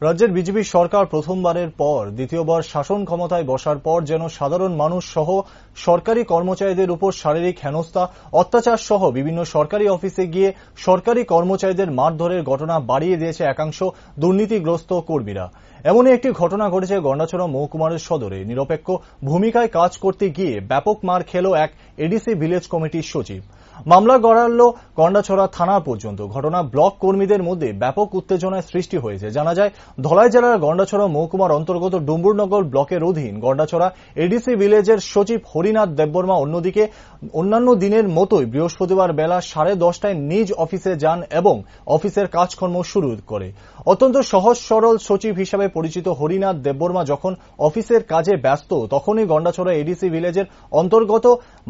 রাজ্যের বিজেপি সরকার প্রথমবারের পর দ্বিতীয়বার শাসন ক্ষমতায় বসার পর যেন সাধারণ মানুষ সহ সরকারি কর্মচারীদের উপর শারীরিক হেনস্থা, অত্যাচার সহ বিভিন্ন সরকারি অফিসে গিয়ে সরকারি কর্মচারীদের মারধরের ঘটনা বাড়িয়ে দিয়েছে একাংশ দুর্নীতিগ্রস্ত কর্মীরা। এমনই একটি ঘটনা ঘটেছে গন্ডাছড়া মহকুমার সদরে। নিরপেক্ষ ভূমিকায় কাজ করতে গিয়ে ব্যাপক মার খেল এক এডিসি ভিলেজ কমিটির সচিব। মামলা গড়াল গন্ডাছড়া থানা পর্যন্ত। ঘটনা ব্লক কর্মীদের মধ্যে ব্যাপক উত্তেজনার সৃষ্টি হয়েছে। জানা যায়, ধলাই জেলার গন্ডাছড়া মহকুমার অন্তর্গত ডুম্বুরনগর ব্লকের অধীন গন্ডাছড়া এডিসি ভিলেজের সচিব হরিনাথ দেববর্মা অন্যদিকে অন্যান্য দিনের মতোই বৃহস্পতিবার বেলা 10:30টায় নিজ অফিসে যান এবং অফিসের কাজকর্ম শুরু করে। অত্যন্ত সহজ সরল সচিব হিসাবে পরিচিত হরিনাথ দেববর্মা যখন অফিসের কাজে ব্যস্ত, তখনই গন্ডাছড়া এডিসি ভিলেজের অন্তর্গত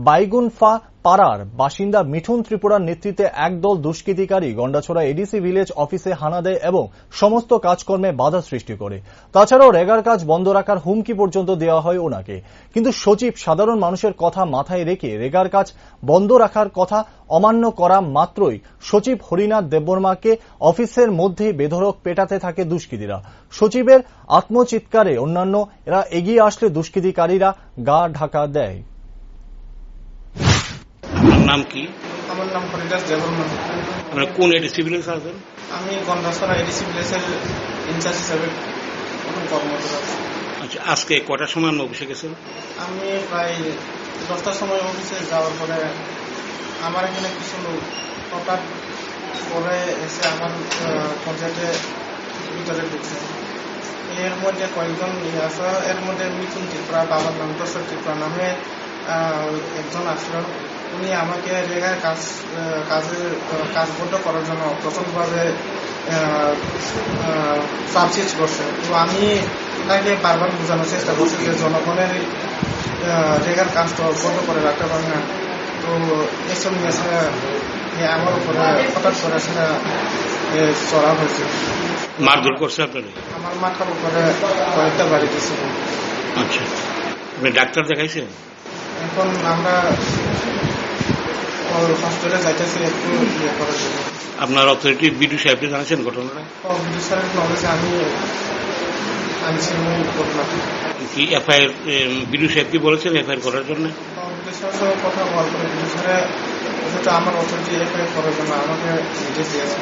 বাইগুনফা পাড়ার বাসিন্দা মিঠুন ত্রিপুরার নেতৃত্বে একদল দুষ্কৃতিকারী গন্ডাছড়া এডিসি ভিলেজ অফিসে হানা দেয় এবং সমস্ত কাজকর্মে বাধা সৃষ্টি করে। তাছাড়াও রেগার কাজ বন্ধ রাখার হুমকি পর্যন্ত দেওয়া হয় ওনাকে। কিন্তু সচিব সাধারণ মানুষের কথা মাথায় রেখে রেগার কাজ বন্ধ রাখার কথা অমান্য করা মাত্রই সচিব হরিনাথ দেববর্মাকে অফিসের মধ্যেই বেধড়ক পেটাতে থাকে দুষ্কৃতীরা। সচিবের আত্মচিৎকারে অন্যান্য এরা এগিয়ে আসলে দুষ্কৃতিকারীরা গা ঢাকা দেয়। আপনার নাম কি? আমার নাম হরিদাস দেববর্মা। আপনার কোন এডিসি ভিলেজ আছেন? আমি গন্ডাছড়া এডিসি ভিলেজের ইনচার্জ হিসাবে কর্মরত আছি। আচ্ছা, আজকে কটার সময় আপনি অফিসে গেছেন? আমি প্রায় 10টার সময় অফিসে যাওয়ার পরে আমার এখানে কিছু লোক হঠাৎ করে এসে আমার পঞ্চায়েতে ভিতরে ঢুকছে। এর মধ্যে কয়েকজন আছে, এর মধ্যে মিঠুন ত্রিপুরা, বাবার নাম প্রসাদ ত্রিপুরা নামে একজন আসলো। উনি আমাকে রেগার কাজ বন্ধ করার জন্য প্রচণ্ডভাবে চাপচিচ করছে। তো আমি তাকে বারবার বোঝানোর চেষ্টা করছি যে জনগণের রেগার কাজটা বন্ধ করে রাখতে পারে না। তো এসব নিয়ে আমার উপরে হঠাৎ করে সেটা চড়া হয়েছে। মারধর করছে আপনারা? আমার মাথার উপরে কয়েকটা বাড়ি দিয়েছিল। আচ্ছা, আপনি ডাক্তার দেখাইছেন? এখন আমরা হসপিটালে যাইতেছি একটু ইয়ে করার জন্য। আপনার অথরিটি বিডিও সাহেবকে জানাচ্ছেন ঘটনাটা? বিডিও স্যারের নলেজে আমি আনছি ঘটনা। কি এফআইআর বিডিও সাহেব কি বলেছেন এফআইআর করার জন্য? বিডিও স্যারের সঙ্গে কথা বলার পরে বিডিও স্যারে আমার অথরিটি এফআইআর করার জন্য আমাকে নির্দেশ দিয়েছে।